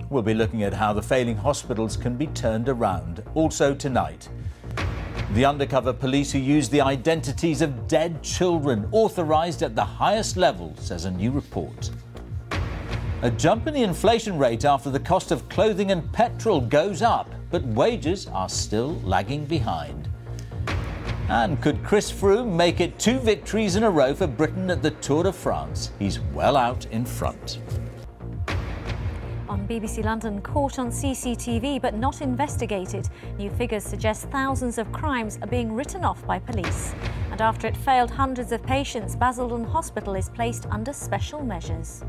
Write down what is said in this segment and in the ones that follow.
We'll be looking at how the failing hospitals can be turned around. Also tonight, the undercover police who use the identities of dead children, authorised at the highest level, says a new report. A jump in the inflation rate after the cost of clothing and petrol goes up, but wages are still lagging behind. And could Chris Froome make it 2 victories in a row for Britain at the Tour de France? He's well out in front. On BBC London, caught on CCTV but not investigated. New figures suggest thousands of crimes are being written off by police. And after it failed hundreds of patients, Basildon Hospital is placed under special measures.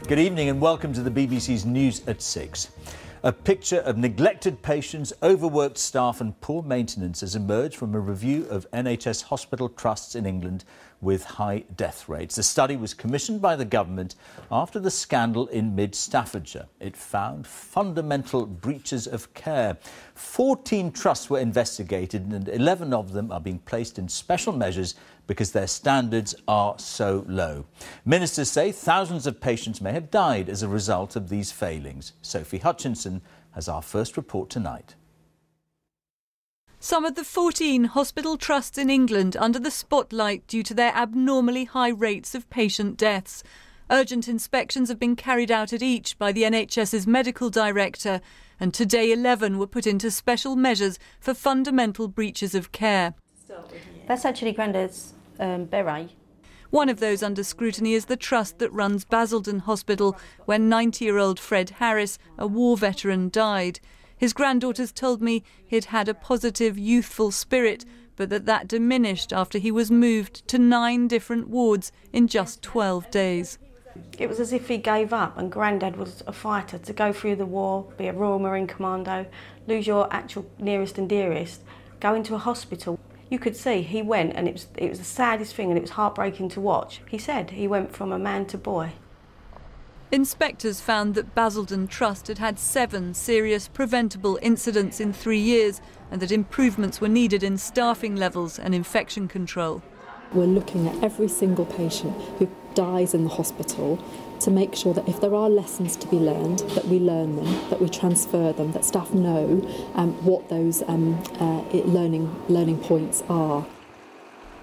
Good evening and welcome to the BBC's News at 6. A picture of neglected patients, overworked staff and poor maintenance has emerged from a review of NHS hospital trusts in England with high death rates. The study was commissioned by the government after the scandal in Mid-Staffordshire. It found fundamental breaches of care. 14 trusts were investigated and 11 of them are being placed in special measures because their standards are so low. Ministers say thousands of patients may have died as a result of these failings. Sophie Hutchinson has our first report tonight. Some of the 14 hospital trusts in England under the spotlight due to their abnormally high rates of patient deaths. Urgent inspections have been carried out at each by the NHS's medical director, and today 11 were put into special measures for fundamental breaches of care. That's actually Grandad's beret. One of those under scrutiny is the trust that runs Basildon Hospital, where 90-year-old Fred Harris, a war veteran, died. His granddaughters told me he'd had a positive, youthful spirit, but that diminished after he was moved to 9 different wards in just 12 days. It was as if he gave up, and Grandad was a fighter to go through the war, be a Royal Marine Commando, lose your actual nearest and dearest, go into a hospital. You could see he went, and it was the saddest thing, and it was heartbreaking to watch. He said he went from a man to boy. Inspectors found that Basildon Trust had had 7 serious preventable incidents in 3 years and that improvements were needed in staffing levels and infection control. We're looking at every single patient who dies in the hospital to make sure that if there are lessons to be learned, that we learn them, that we transfer them, that staff know what those learning points are.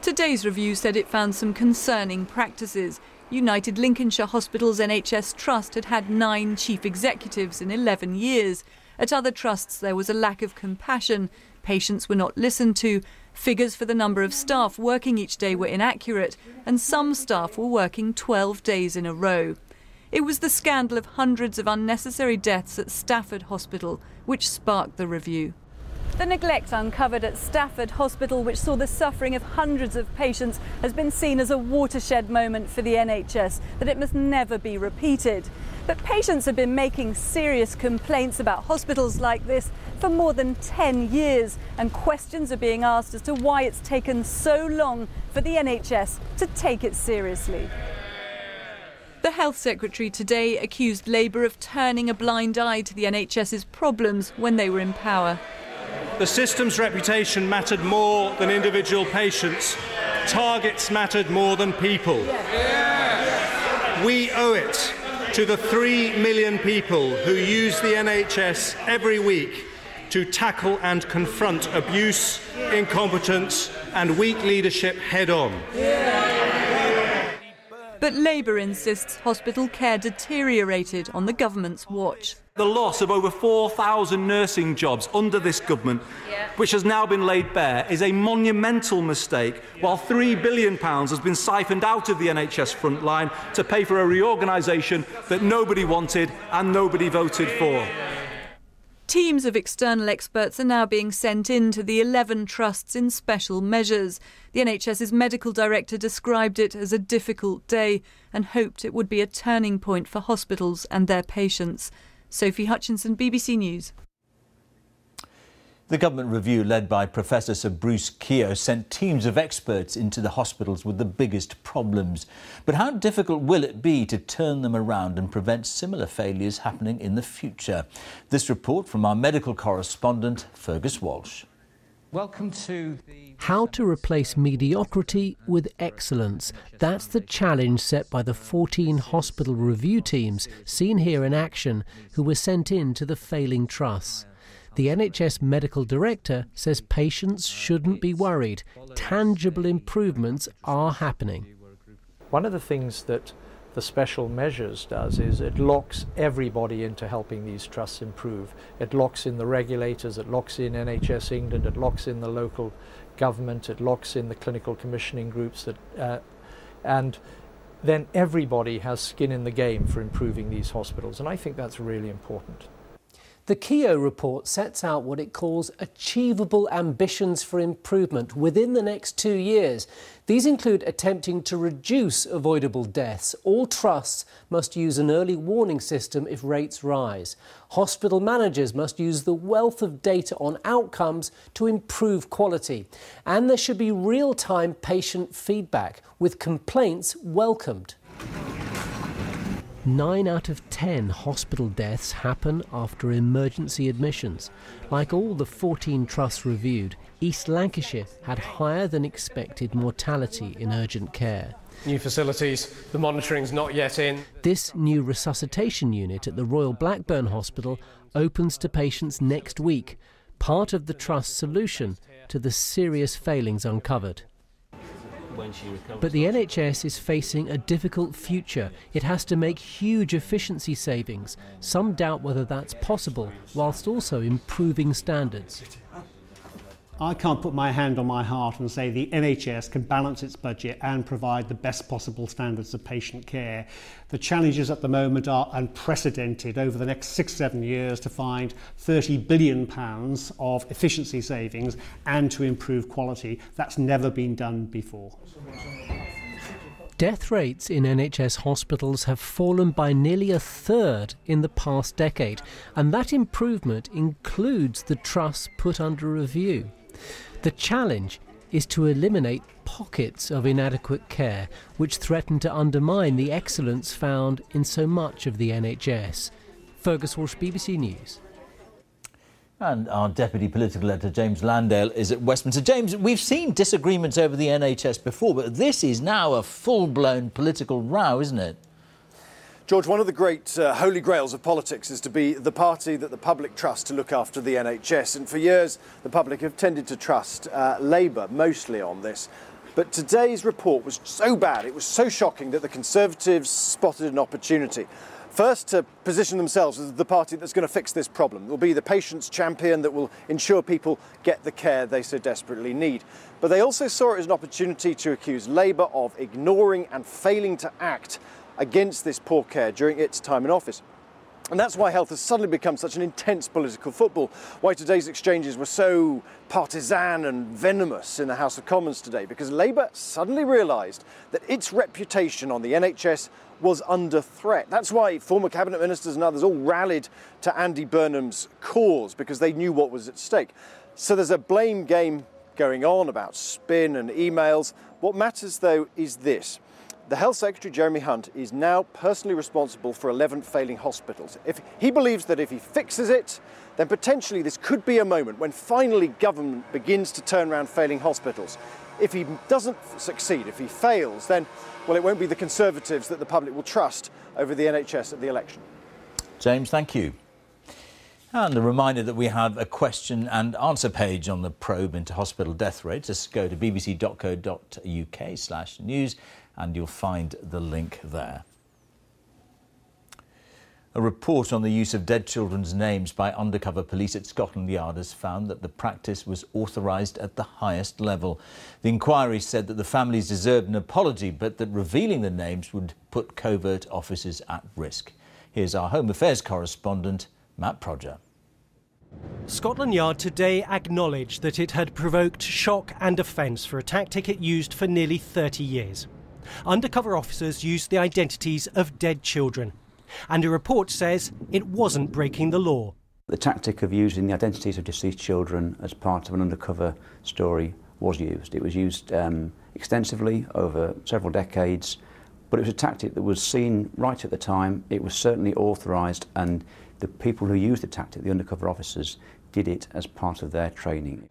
Today's review said it found some concerning practices. United Lincolnshire Hospital's NHS Trust had had 9 chief executives in 11 years. At other trusts there was a lack of compassion, patients were not listened to, figures for the number of staff working each day were inaccurate, and some staff were working 12 days in a row. It was the scandal of hundreds of unnecessary deaths at Stafford Hospital which sparked the review. The neglect uncovered at Stafford Hospital, which saw the suffering of hundreds of patients, has been seen as a watershed moment for the NHS, that it must never be repeated. But patients have been making serious complaints about hospitals like this for more than 10 years, and questions are being asked as to why it's taken so long for the NHS to take it seriously. The Health Secretary today accused Labour of turning a blind eye to the NHS's problems when they were in power. The system's reputation mattered more than individual patients. Targets mattered more than people. We owe it to the 3 million people who use the NHS every week to tackle and confront abuse, incompetence and weak leadership head-on. But Labour insists hospital care deteriorated on the government's watch. The loss of over 4,000 nursing jobs under this government, which has now been laid bare, is a monumental mistake, while £3 billion has been siphoned out of the NHS frontline to pay for a reorganisation that nobody wanted and nobody voted for. Teams of external experts are now being sent in to the 11 trusts in special measures. The NHS's medical director described it as a difficult day and hoped it would be a turning point for hospitals and their patients. Sophie Hutchinson, BBC News. The government review led by Professor Sir Bruce Keogh sent teams of experts into the hospitals with the biggest problems. But how difficult will it be to turn them around and prevent similar failures happening in the future? This report from our medical correspondent, Fergus Walsh. Welcome to How to replace mediocrity with excellence. That's the challenge set by the 14 hospital review teams seen here in action who were sent in to the failing trusts. The NHS medical director says patients shouldn't be worried. Tangible improvements are happening. One of the things that the special measures does is it locks everybody into helping these trusts improve. It locks in the regulators, it locks in NHS England, it locks in the local government, it locks in the clinical commissioning groups, and then everybody has skin in the game for improving these hospitals, and I think that's really important. The Keogh report sets out what it calls achievable ambitions for improvement within the next 2 years. These include attempting to reduce avoidable deaths. All trusts must use an early warning system if rates rise. Hospital managers must use the wealth of data on outcomes to improve quality. And there should be real-time patient feedback, with complaints welcomed. 9 out of 10 hospital deaths happen after emergency admissions. Like all the 14 trusts reviewed, East Lancashire had higher than expected mortality in urgent care. New facilities, the monitoring's not yet in. This new resuscitation unit at the Royal Blackburn Hospital opens to patients next week, part of the trust's solution to the serious failings uncovered. But the NHS is facing a difficult future. It has to make huge efficiency savings. Some doubt whether that's possible, whilst also improving standards. I can't put my hand on my heart and say the NHS can balance its budget and provide the best possible standards of patient care. The challenges at the moment are unprecedented. Over the next 6-7 years to find £30 billion of efficiency savings and to improve quality. That's never been done before. Death rates in NHS hospitals have fallen by nearly a third in the past decade, and that improvement includes the trusts put under review. The challenge is to eliminate pockets of inadequate care which threaten to undermine the excellence found in so much of the NHS. Fergus Walsh, BBC News. And our Deputy Political Editor, James Landale, is at Westminster. James, we've seen disagreements over the NHS before, but this is now a full-blown political row, isn't it? George, one of the great holy grails of politics is to be the party that the public trust to look after the NHS. And for years, the public have tended to trust Labour mostly on this. But today's report was so bad, it was so shocking that the Conservatives spotted an opportunity. First, to position themselves as the party that's going to fix this problem. It will be the patient's champion that will ensure people get the care they so desperately need. But they also saw it as an opportunity to accuse Labour of ignoring and failing to act against this poor care during its time in office. And that's why health has suddenly become such an intense political football, why today's exchanges were so partisan and venomous in the House of Commons today, because Labour suddenly realised that its reputation on the NHS was under threat. That's why former cabinet ministers and others all rallied to Andy Burnham's cause, because they knew what was at stake. So there's a blame game going on about spin and emails. What matters, though, is this. The Health Secretary, Jeremy Hunt, is now personally responsible for 11 failing hospitals. If he believes that if he fixes it, then potentially this could be a moment when finally government begins to turn around failing hospitals. If he doesn't succeed, if he fails, then, well, it won't be the Conservatives that the public will trust over the NHS at the election. James, thank you. And a reminder that we have a question and answer page on the probe into hospital death rates. Just go to bbc.co.uk/news and you'll find the link there. A report on the use of dead children's names by undercover police at Scotland Yard has found that the practice was authorised at the highest level. The inquiry said that the families deserved an apology, but that revealing the names would put covert officers at risk. Here's our Home Affairs correspondent, Matt Prodger. Scotland Yard today acknowledged that it had provoked shock and offence for a tactic it used for nearly 30 years. Undercover officers used the identities of dead children. And a report says it wasn't breaking the law. The tactic of using the identities of deceased children as part of an undercover story was used. It was used extensively over several decades, but it was a tactic that was seen right at the time. It was certainly authorised, and the people who used the tactic, the undercover officers, did it as part of their training.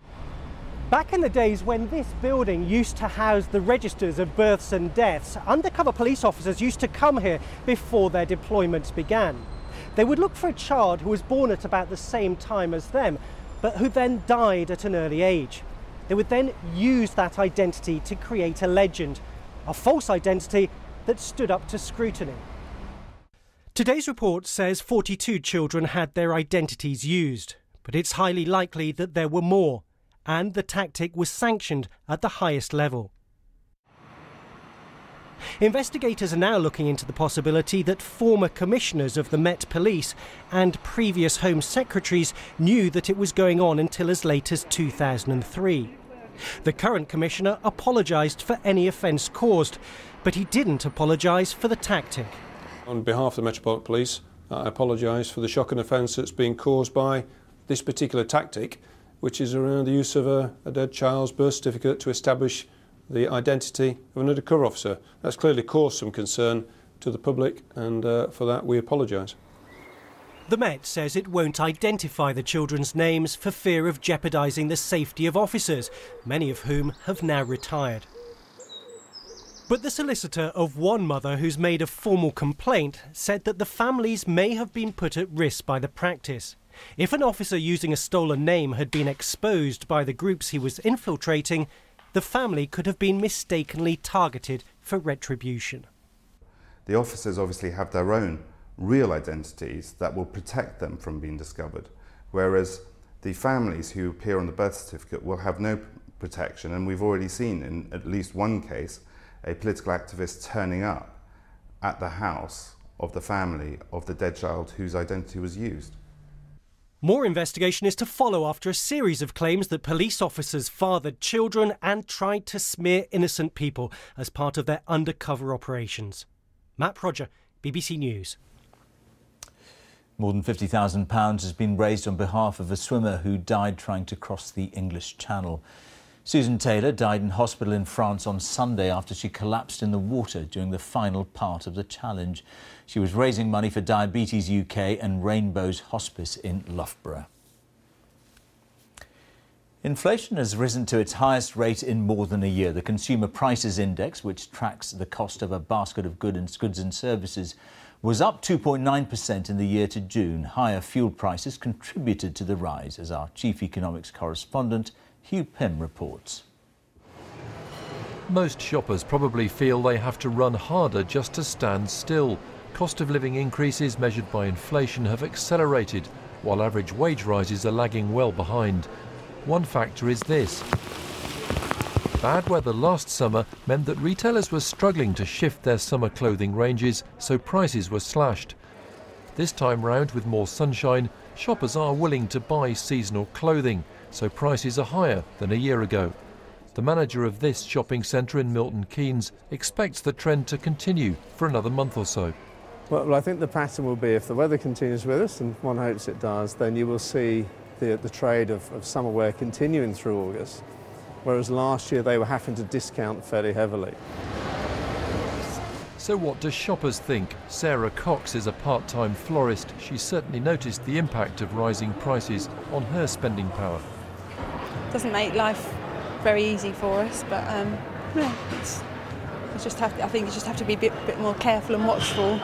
Back in the days when this building used to house the registers of births and deaths, undercover police officers used to come here before their deployments began. They would look for a child who was born at about the same time as them, but who then died at an early age. They would then use that identity to create a legend, a false identity that stood up to scrutiny. Today's report says 42 children had their identities used, but it's highly likely that there were more, and the tactic was sanctioned at the highest level. Investigators are now looking into the possibility that former commissioners of the Met Police and previous Home Secretaries knew that it was going on until as late as 2003. The current commissioner apologised for any offence caused, but he didn't apologise for the tactic. On behalf of the Metropolitan Police, I apologise for the shock and offence that's been caused by this particular tactic, which is around the use of a dead child's birth certificate to establish the identity of an undercover officer. That's clearly caused some concern to the public, and for that we apologise. The Met says it won't identify the children's names for fear of jeopardising the safety of officers, many of whom have now retired. But the solicitor of one mother who's made a formal complaint said that the families may have been put at risk by the practice. If an officer using a stolen name had been exposed by the groups he was infiltrating, the family could have been mistakenly targeted for retribution. The officers obviously have their own real identities that will protect them from being discovered, whereas the families who appear on the birth certificate will have no protection, and we've already seen in at least one case a political activist turning up at the house of the family of the dead child whose identity was used. More investigation is to follow after a series of claims that police officers fathered children and tried to smear innocent people as part of their undercover operations. Matt Prodger, BBC News. More than £50,000 has been raised on behalf of a swimmer who died trying to cross the English Channel. Susan Taylor died in hospital in France on Sunday after she collapsed in the water during the final part of the challenge. She was raising money for Diabetes UK and Rainbow's Hospice in Loughborough. Inflation has risen to its highest rate in more than a year. The Consumer Prices Index, which tracks the cost of a basket of goods and services, was up 2.9% in the year to June. Higher fuel prices contributed to the rise, as our chief economics correspondent Hugh Pym reports. Most shoppers probably feel they have to run harder just to stand still. Cost of living increases measured by inflation have accelerated, while average wage rises are lagging well behind. One factor is this. Bad weather last summer meant that retailers were struggling to shift their summer clothing ranges, so prices were slashed. This time round, with more sunshine, shoppers are willing to buy seasonal clothing, so prices are higher than a year ago. The manager of this shopping centre in Milton Keynes expects the trend to continue for another month or so. Well, I think the pattern will be, if the weather continues with us, and one hopes it does, then you will see the trade of summer wear continuing through August, whereas last year they were having to discount fairly heavily. So what do shoppers think? Sarah Cox is a part-time florist. She certainly noticed the impact of rising prices on her spending power. Doesn't make life very easy for us, but yeah, I think you just have to be a bit more careful and watchful.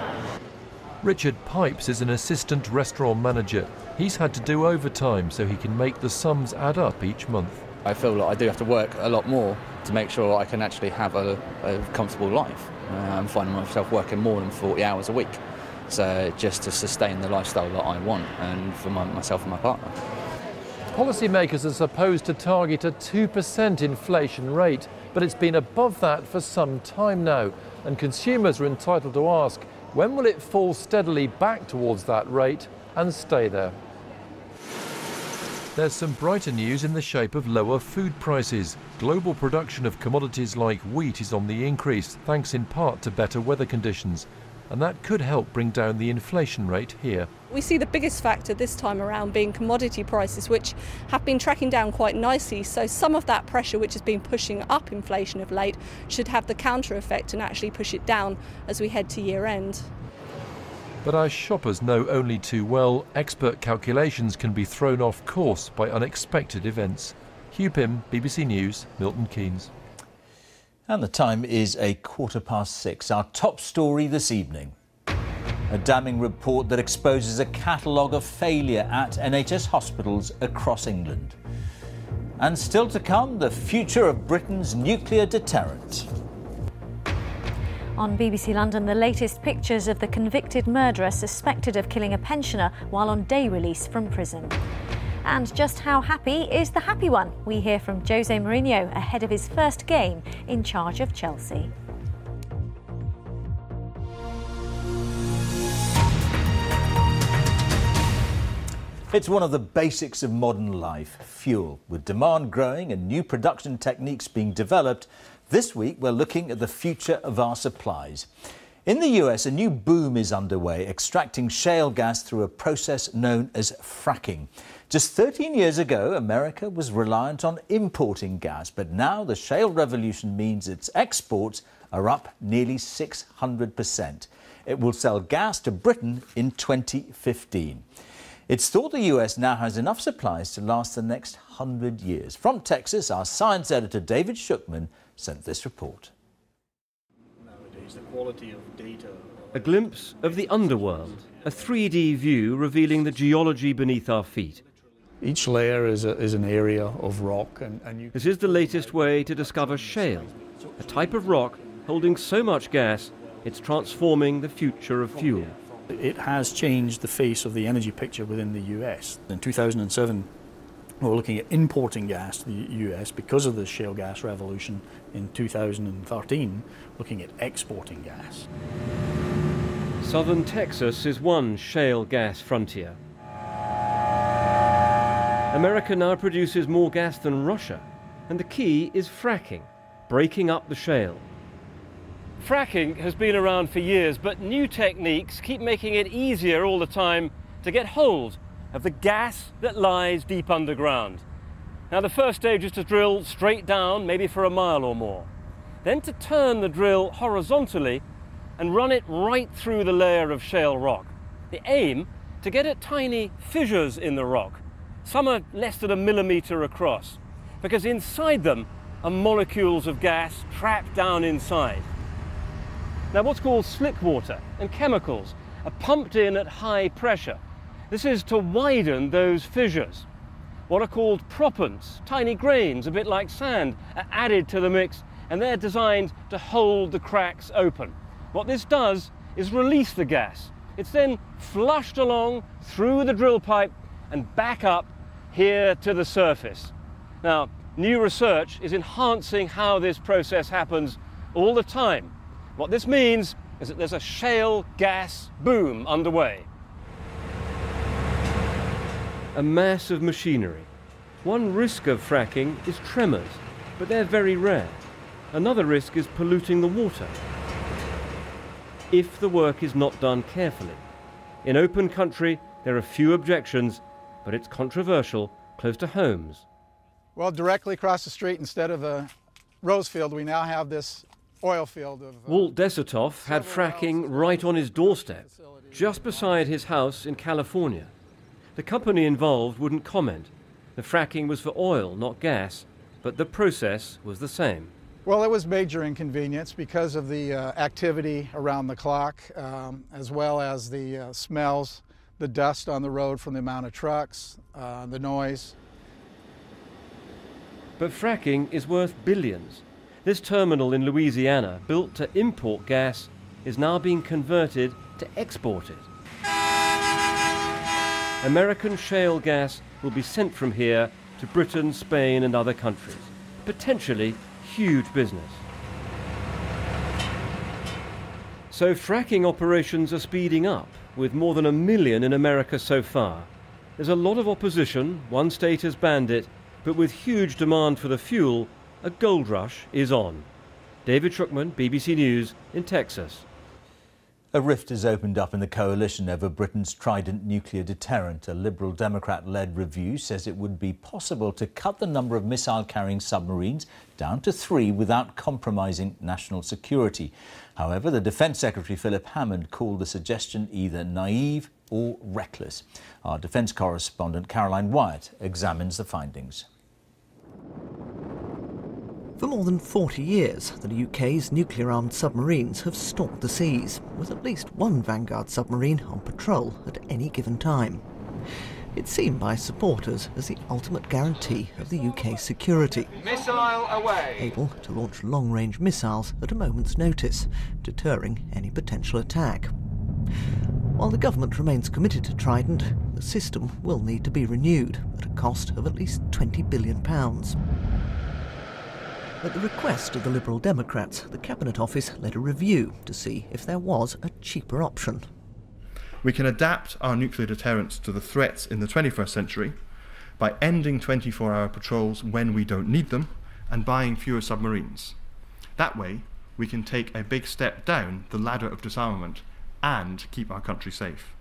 Richard Pipes is an assistant restaurant manager. He's had to do overtime so he can make the sums add up each month. I feel like I do have to work a lot more to make sure I can actually have a comfortable life. I'm finding myself working more than 40 hours a week, so just to sustain the lifestyle that I want and for myself and my partner. Policymakers are supposed to target a 2% inflation rate, but it's been above that for some time now, and consumers are entitled to ask, when will it fall steadily back towards that rate and stay there? There's some brighter news in the shape of lower food prices. Global production of commodities like wheat is on the increase, thanks in part to better weather conditions. and that could help bring down the inflation rate here. We see the biggest factor this time around being commodity prices, which have been tracking down quite nicely. So some of that pressure which has been pushing up inflation of late should have the counter effect and actually push it down as we head to year end. But as shoppers know only too well, expert calculations can be thrown off course by unexpected events. Hugh Pym, BBC News, Milton Keynes. And the time is 6:15. Our top story this evening. A damning report that exposes a catalogue of failure at NHS hospitals across England. And still to come, the future of Britain's nuclear deterrent. On BBC London, the latest pictures of the convicted murderer suspected of killing a pensioner while on day release from prison. And just how happy is the happy one? We hear from Jose Mourinho ahead of his first game in charge of Chelsea. It's one of the basics of modern life, fuel. With demand growing and new production techniques being developed, this week we're looking at the future of our supplies. In the US, a new boom is underway, extracting shale gas through a process known as fracking. Just 13 years ago, America was reliant on importing gas, but now the shale revolution means its exports are up nearly 600%. It will sell gas to Britain in 2015. It's thought the US now has enough supplies to last the next 100 years. From Texas, our science editor David Schuckman sent this report. Nowadays, the quality of data. A glimpse of the underworld, a 3D view revealing the geology beneath our feet. Each layer is an area of rock. This is the latest way to discover shale, a type of rock holding so much gas it's transforming the future of fuel. It has changed the face of the energy picture within the US. In 2007, we were looking at importing gas to the US because of the shale gas revolution. In 2013, looking at exporting gas. Southern Texas is one shale gas frontier. America now produces more gas than Russia, and the key is fracking, breaking up the shale. Fracking has been around for years, but new techniques keep making it easier all the time to get hold of the gas that lies deep underground. Now, the first stage is to drill straight down, maybe for a mile or more. Then to turn the drill horizontally and run it right through the layer of shale rock. The aim, to get at tiny fissures in the rock. Some are less than 1 millimetre across, because inside them are molecules of gas trapped down inside. Now, what's called slick water and chemicals are pumped in at high pressure. This is to widen those fissures. What are called proppants, tiny grains, a bit like sand, are added to the mix, and they're designed to hold the cracks open. What this does is release the gas. It's then flushed along through the drill pipe and back up here to the surface. Now, new research is enhancing how this process happens all the time. What this means is that there's a shale gas boom underway. A mass of machinery. One risk of fracking is tremors, but they're very rare. Another risk is polluting the water, if the work is not done carefully. In open country, there are few objections, but it's controversial close to homes. Well, directly across the street, instead of a rose field, we now have this oil field. Walt Desitoff had fracking right on his doorstep, just beside his house in California. The company involved wouldn't comment. The fracking was for oil, not gas, but the process was the same. Well, it was major inconvenience because of the activity around the clock, as well as the smells, the dust on the road from the amount of trucks, the noise. But fracking is worth billions. This terminal in Louisiana, built to import gas, is now being converted to export it. American shale gas will be sent from here to Britain, Spain and other countries. Potentially huge business. So fracking operations are speeding up, with more than 1 million in America so far. There's a lot of opposition, one state has banned it, but with huge demand for the fuel, a gold rush is on. David Schuckman, BBC News in Texas. A rift has opened up in the coalition over Britain's Trident nuclear deterrent. A Liberal Democrat-led review says it would be possible to cut the number of missile-carrying submarines down to 3 without compromising national security. However, the Defence Secretary Philip Hammond called the suggestion either naive or reckless. Our defence correspondent Caroline Wyatt examines the findings. For more than 40 years, the UK's nuclear-armed submarines have stalked the seas, with at least one Vanguard submarine on patrol at any given time. It's seen by supporters as the ultimate guarantee of the UK's security. Missile away! Able to launch long-range missiles at a moment's notice, deterring any potential attack. While the government remains committed to Trident, the system will need to be renewed at a cost of at least £20 billion. At the request of the Liberal Democrats, the Cabinet Office led a review to see if there was a cheaper option. We can adapt our nuclear deterrence to the threats in the 21st century by ending 24-hour patrols when we don't need them and buying fewer submarines. That way, we can take a big step down the ladder of disarmament and keep our country safe.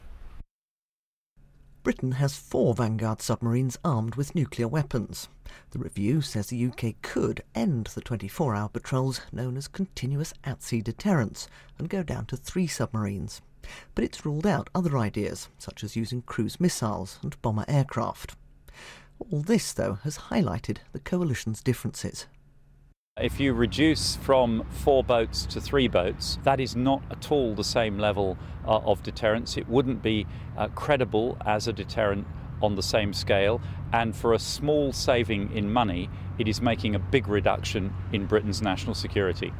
Britain has 4 Vanguard submarines armed with nuclear weapons. The review says the UK could end the 24-hour patrols known as continuous at-sea deterrence and go down to 3 submarines. But it's ruled out other ideas, such as using cruise missiles and bomber aircraft. All this, though, has highlighted the coalition's differences. If you reduce from 4 boats to 3 boats, that is not at all the same level of deterrence. It wouldn't be credible as a deterrent on the same scale, and for a small saving in money, it is making a big reduction in Britain's national security.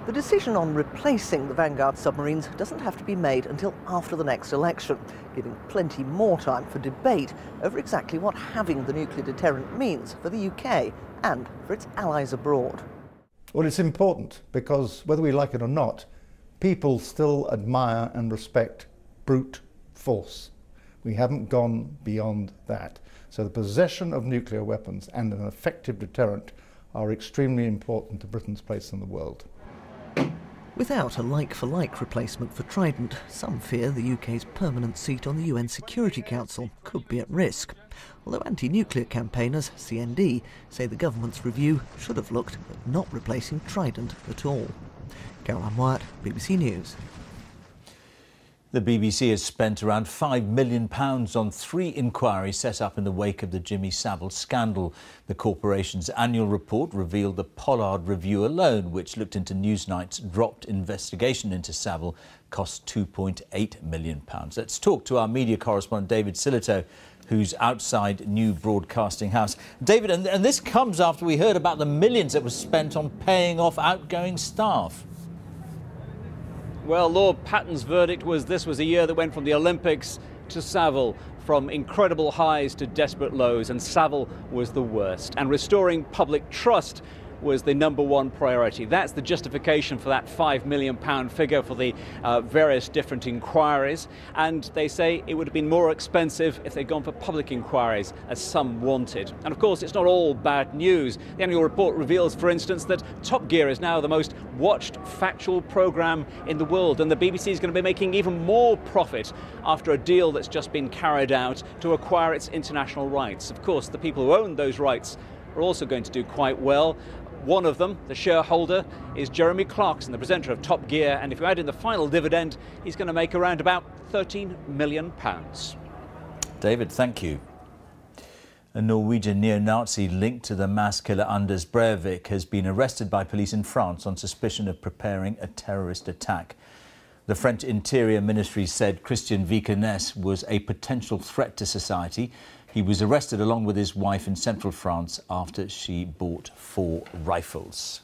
The decision on replacing the Vanguard submarines doesn't have to be made until after the next election, giving plenty more time for debate over exactly what having the nuclear deterrent means for the UK and for its allies abroad. Well, it's important because, whether we like it or not, people still admire and respect brute force. We haven't gone beyond that. So the possession of nuclear weapons and an effective deterrent are extremely important to Britain's place in the world. Without a like-for-like replacement for Trident, some fear the UK's permanent seat on the UN Security Council could be at risk. Although anti-nuclear campaigners, CND, say the government's review should have looked at not replacing Trident at all. Caroline Wyatt, BBC News. The BBC has spent around £5 million on 3 inquiries set up in the wake of the Jimmy Savile scandal. The corporation's annual report revealed the Pollard review alone, which looked into Newsnight's dropped investigation into Savile, cost £2.8 million. Let's talk to our media correspondent David Silito, who's outside New Broadcasting House. David, and this comes after we heard about the millions that was spent on paying off outgoing staff. Well, Lord Patton's verdict was this was a year that went from the Olympics to Savile, from incredible highs to desperate lows, and Savile was the worst. And restoring public trust was the #1 priority. That's the justification for that £5 million figure for the various different inquiries. And they say it would have been more expensive if they'd gone for public inquiries, as some wanted. And of course, it's not all bad news. The annual report reveals, for instance, that Top Gear is now the most watched factual programme in the world, and the BBC is going to be making even more profit after a deal that's just been carried out to acquire its international rights. Of course, the people who own those rights are also going to do quite well. One of them, the shareholder, is Jeremy Clarkson, the presenter of Top Gear, and if you add in the final dividend, he's going to make around about £13 million. David, thank you. A Norwegian neo-Nazi linked to the mass killer Anders Breivik has been arrested by police in France on suspicion of preparing a terrorist attack. The French Interior Ministry said Christian Vikernes was a potential threat to society. He was arrested along with his wife in central France after she bought 4 rifles.